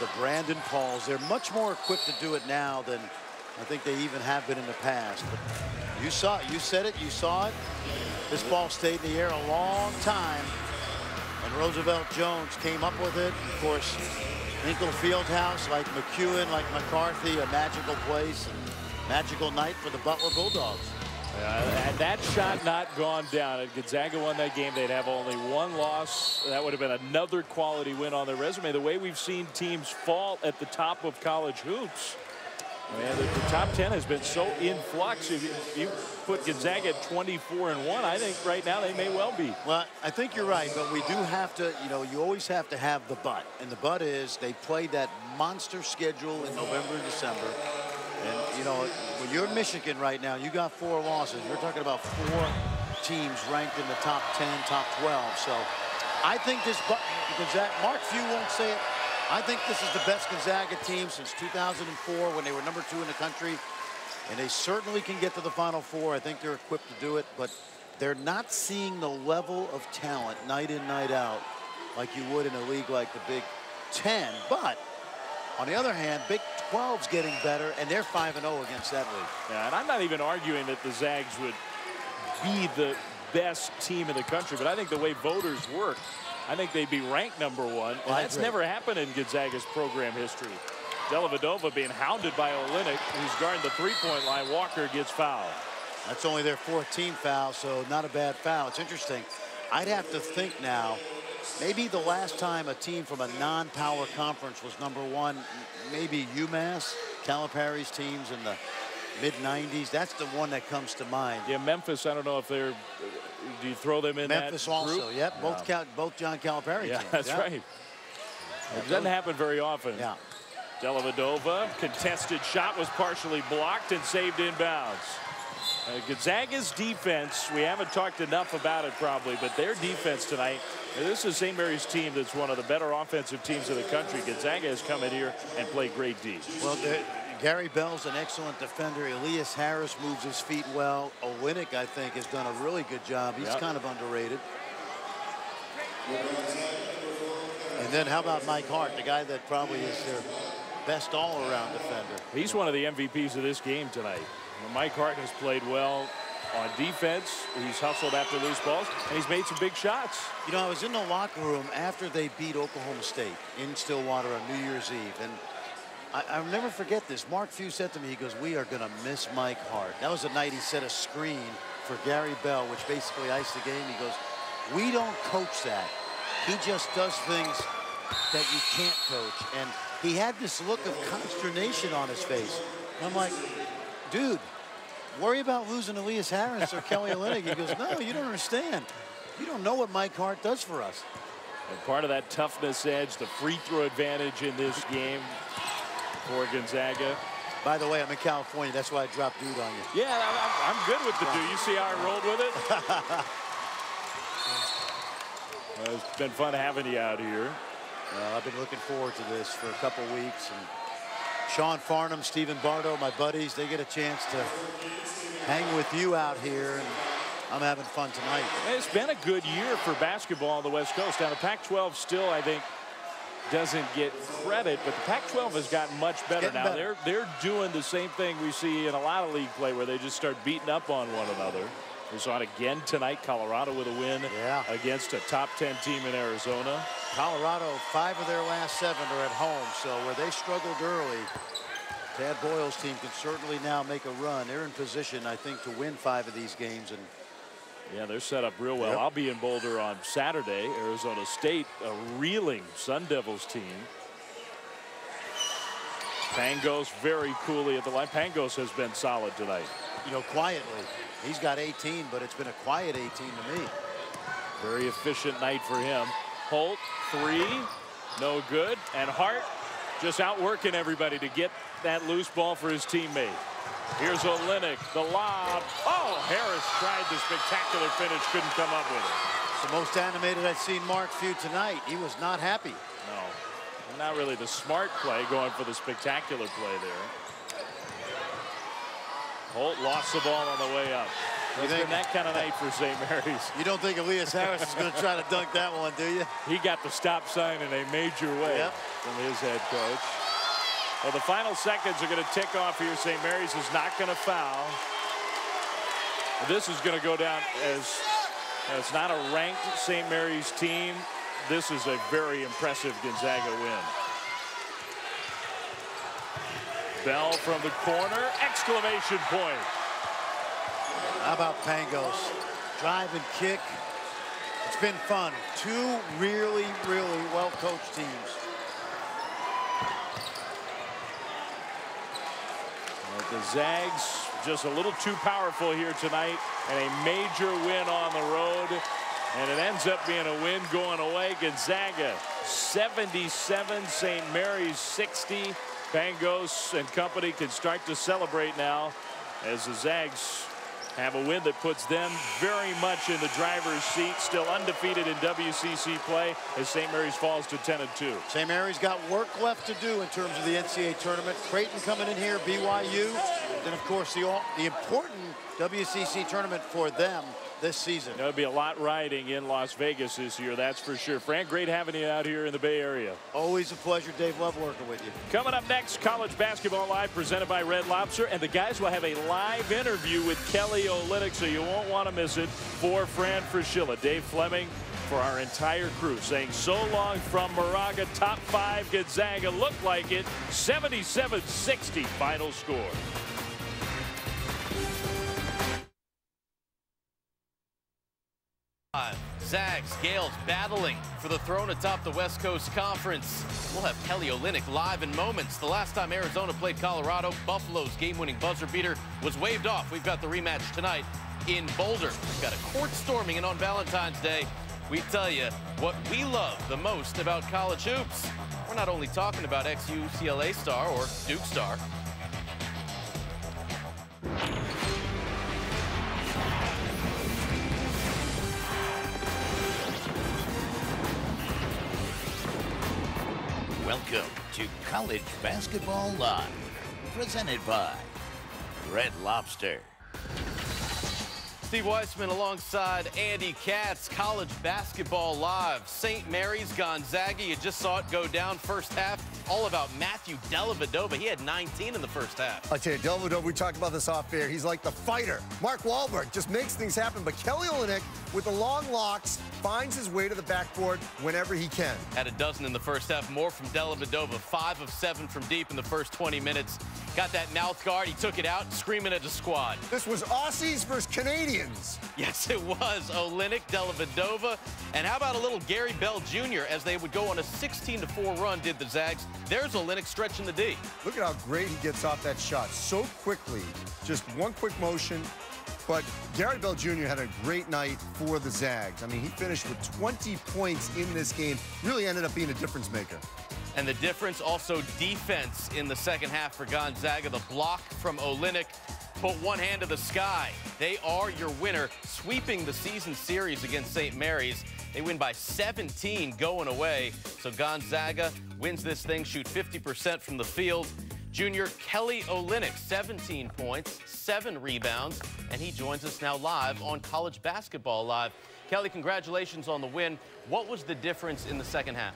the Brandon Pauls. They're much more equipped to do it now than I think they even have been in the past. But you saw it. You said it. You saw it. This ball stayed in the air a long time. And Roosevelt Jones came up with it. Of course, Hinkle Fieldhouse, like McEwen, like McCarthy, a magical place. And magical night for the Butler Bulldogs. Had that shot not gone down, if Gonzaga won that game, they'd have only one loss. That would have been another quality win on their resume. The way we've seen teams fall at the top of college hoops, man, the top 10 has been so in flux. If you put Gonzaga at 24-1, I think right now they may well be. Well, I think you're right, but we do have to, you know, you always have to have the but. And the but is they played that monster schedule in November and December. And, you know, when you're in Michigan right now, you got 4 losses. You're talking about 4 teams ranked in the top 10, top 12. So I think this, Gonzaga, Mark Few won't say it. I think this is the best Gonzaga team since 2004 when they were number 2 in the country. And they certainly can get to the Final Four. I think they're equipped to do it. But they're not seeing the level of talent night in, night out like you would in a league like the Big Ten. But on the other hand, Big 12's getting better, and they're 5-0 against that league. Yeah, and I'm not even arguing that the Zags would be the best team in the country, but I think the way voters work, I think they'd be ranked #1. And that's never happened in Gonzaga's program history. Dellavedova being hounded by Olynyk, who's guarding the three-point line. Walker gets fouled. That's only their 4th team foul, so not a bad foul. It's interesting. I'd have to think now, maybe the last time a team from a non-power conference was #1, maybe UMass, Calipari's teams in the mid-90s. That's the one that comes to mind. Yeah, Memphis, I don't know if they're, do you throw them in Memphis that group? also, yep, both John Calipari teams. That's right. It doesn't happen very often. Yeah. Dellavedova, contested shot was partially blocked and saved inbounds. Gonzaga's defense, we haven't talked enough about it probably, but their defense tonight, this is St. Mary's team that's one of the better offensive teams in the country. Gonzaga has come in here and played great D. Well, Gary Bell's an excellent defender. Elias Harris moves his feet well. Olynyk, I think, has done a really good job. He's kind of underrated. And then how about Mike Hart, the guy that probably is their best all-around defender. He's one of the MVPs of this game tonight. Mike Hart has played well on defense. He's hustled after loose balls, and he's made some big shots. You know, I was in the locker room after they beat Oklahoma State in Stillwater on New Year's Eve, and I'll never forget this. Mark Few said to me, he goes, "We are going to miss Mike Hart." That was the night he set a screen for Gary Bell, which basically iced the game. He goes, "We don't coach that. He just does things that you can't coach." And he had this look of consternation on his face. And I'm like, dude, worry about losing Elias Harris or Kelly Olynyk. He goes, "No, you don't understand. You don't know what Mike Hart does for us." And part of that toughness edge, the free throw advantage in this game for Gonzaga. By the way, I'm in California. That's why I dropped dude on you. Yeah, I'm good with the dude. You see how I rolled with it? Well, it's been fun having you out here. I've been looking forward to this for a couple weeks. And Sean Farnham, Stephen Bardo, my buddies, they get a chance to hang with you out here. And I'm having fun tonight. It's been a good year for basketball on the West Coast. Now, the Pac-12 still, I think, doesn't get credit, but the Pac-12 has gotten much better now. They're doing the same thing we see in a lot of league play where they just start beating up on one another. We saw it again tonight. Colorado with a win against a top 10 team in Arizona. Colorado, 5 of their last 7 are at home, so where they struggled early, Tad Boyle's team can certainly now make a run. They're in position, I think, to win 5 of these games. And yeah, they're set up real well. I'll be in Boulder on Saturday. Arizona State, a reeling Sun Devils team. Pangos very coolly at the line. Pangos has been solid tonight. You know, quietly. He's got 18, but it's been a quiet 18 to me. Very efficient night for him. Holt, 3, no good. And Hart just outworking everybody to get that loose ball for his teammate. Here's Olynyk, the lob. Oh, Harris tried the spectacular finish, couldn't come up with it. It's the most animated I've seen Mark Few tonight. He was not happy. No, not really the smart play, going for the spectacular play there. Holt lost the ball on the way up. It's been that kind of night for St. Mary's. You don't think Elias Harris is going to try to dunk that one, do you? He got the stop sign in a major way from his head coach. Well, the final seconds are going to tick off here. St. Mary's is not going to foul. This is going to go down as not a ranked St. Mary's team. This is a very impressive Gonzaga win. Bell from the corner, exclamation point. How about Pangos? Drive and kick. It's been fun. Two really, really well-coached teams. The Zags just a little too powerful here tonight, and a major win on the road. And it ends up being a win going away. Gonzaga 77, St. Mary's 60. Pangos and company can start to celebrate now as the Zags have a win that puts them very much in the driver's seat, still undefeated in WCC play as St. Mary's falls to 10-2. St. Mary's got work left to do in terms of the NCAA tournament. Creighton coming in here, BYU, then of course the important WCC tournament for them this season. There'll be a lot riding in Las Vegas this year, that's for sure. Frank, great having you out here in the Bay Area. Always a pleasure, Dave. Love working with you. Coming up next, College Basketball Live presented by Red Lobster, and the guys will have a live interview with Kelly Olynyk, so you won't want to miss it. For Fran Fraschilla, Dave Fleming, for our entire crew, saying so long from Moraga. Top 5 Gonzaga looked like it. 77-60 final score. Zags, Gales battling for the throne atop the West Coast Conference. We'll have Kelly Olynyk live in moments. The last time Arizona played Colorado, Buffalo's game-winning buzzer beater was waved off. We've got the rematch tonight in Boulder. We've got a court storming, and on Valentine's Day, we tell you what we love the most about college hoops. We're not only talking about ex-UCLA star or Duke star. Welcome to College Basketball Live, presented by Red Lobster. Steve Weissman alongside Andy Katz. College Basketball Live. St. Mary's, Gonzaga. You just saw it go down first half. All about Matthew Dellavedova. He had 19 in the first half. I tell you, Dellavedova, we talked about this off air. He's like the fighter. Mark Wahlberg just makes things happen. But Kelly Olynyk, with the long locks, finds his way to the backboard whenever he can. Had a dozen in the first half. More from Dellavedova. 5 of 7 from deep in the first 20 minutes. Got that mouth guard. He took it out, screaming at the squad. This was Aussies versus Canadians. Yes, it was. Olynyk, Dellavedova. And how about a little Gary Bell Jr. as they would go on a 16-4 run, did the Zags. There's Olynyk stretching the D. Look at how great he gets off that shot so quickly. Just one quick motion. But Gary Bell Jr. had a great night for the Zags. I mean, he finished with 20 points in this game. Really ended up being a difference maker. And the difference also defense in the second half for Gonzaga. The block from Olynyk. Put one hand to the sky. They are your winner, sweeping the season series against St. Mary's. They win by 17 going away. So Gonzaga wins this thing, shoot 50% from the field. Junior Kelly Olynyk, 17 points, 7 rebounds, and he joins us now live on College Basketball Live. Kelly, congratulations on the win. What was the difference in the second half?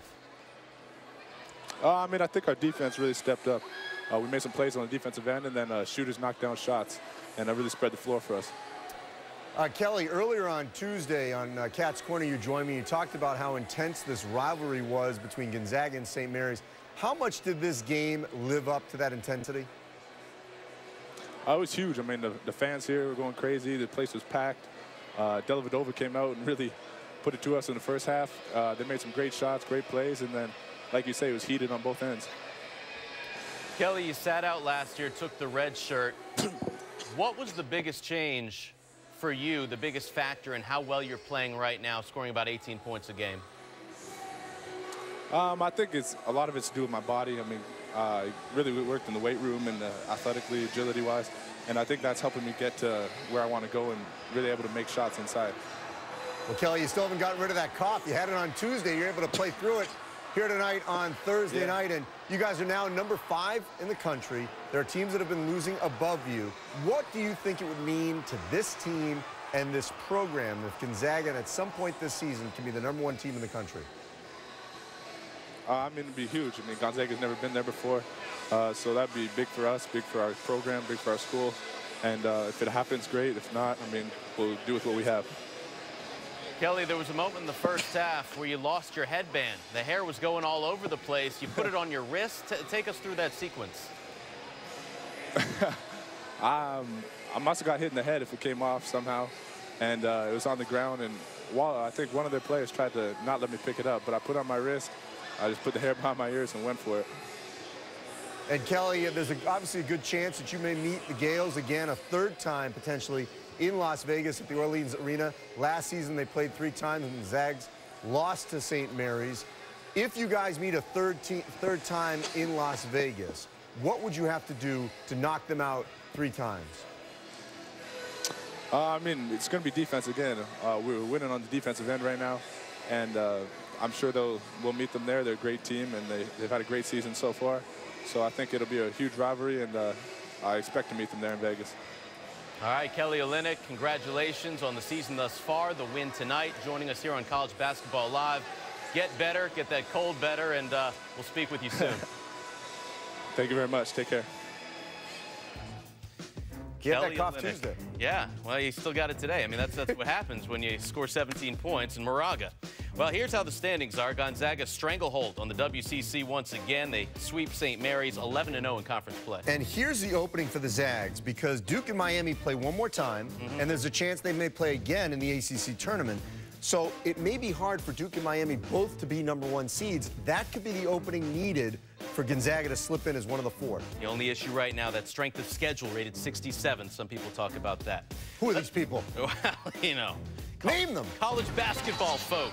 I mean, I think our defense really stepped up. We made some plays on the defensive end, and then shooters knocked down shots, and that really spread the floor for us. Kelly, earlier on Tuesday on Cat's Corner, you joined me. You talked about how intense this rivalry was between Gonzaga and St. Mary's. How much did this game live up to that intensity? It was huge. I mean, the fans here were going crazy. The place was packed. Dellavedova came out and really put it to us in the first half. They made some great shots, great plays, and then, like you say, it was heated on both ends. Kelly, you sat out last year, took the red shirt. What was the biggest change for you, the biggest factor in how well you're playing right now, scoring about 18 points a game? I think a lot of it's to do with my body. I mean, I really worked in the weight room and athletically, agility-wise, and I think that's helping me get to where I want to go and really able to make shots inside. Well, Kelly, you still haven't gotten rid of that cough. You had it on Tuesday. You're able to play through it. here tonight on Thursday night, and you guys are now number 5 in the country. There are teams that have been losing above you. What do you think it would mean to this team and this program if Gonzaga at some point this season can be the #1 team in the country? I mean, it'd be huge. I mean, Gonzaga's never been there before, so that'd be big for us, big for our program, big for our school. And if it happens, great. If not, I mean, we'll do with what we have. Kelly, there was a moment in the first half where you lost your headband. The hair was going all over the place. You put it on your wrist. Take us through that sequence. I must have got hit in the head if it came off somehow. And it was on the ground. And I think one of their players tried to not let me pick it up. But I put it on my wrist. I just put the hair behind my ears and went for it. And Kelly, there's obviously a good chance that you may meet the Gales again a 3rd time potentially in Las Vegas at the Orleans Arena. Last season they played 3 times and the Zags lost to St. Mary's. If you guys meet a third time in Las Vegas, what would you have to do to knock them out 3 times? I mean, it's going to be defense again. We're winning on the defensive end right now. And I'm sure we'll meet them there. They're a great team, and they've had a great season so far. So I think it'll be a huge rivalry, and I expect to meet them there in Vegas. All right, Kelly Olynyk, congratulations on the season thus far, the win tonight, joining us here on College Basketball Live. Get better, get that cold better, and we'll speak with you soon. Thank you very much. Take care. Get that cough Tuesday. Yeah, well, you still got it today. I mean, that's what happens when you score 17 points in Moraga. Well, here's how the standings are. Gonzaga stranglehold on the WCC once again. They sweep St. Mary's 11-0 in conference play. And here's the opening for the Zags, because Duke and Miami play one more time, and there's a chance they may play again in the ACC tournament. So it may be hard for Duke and Miami both to be #1 seeds. That could be the opening needed for Gonzaga to slip in as one of the 4. The only issue right now, that strength of schedule rated 67. Some people talk about that. Who are these people? Well, you know. Name them. College basketball folk.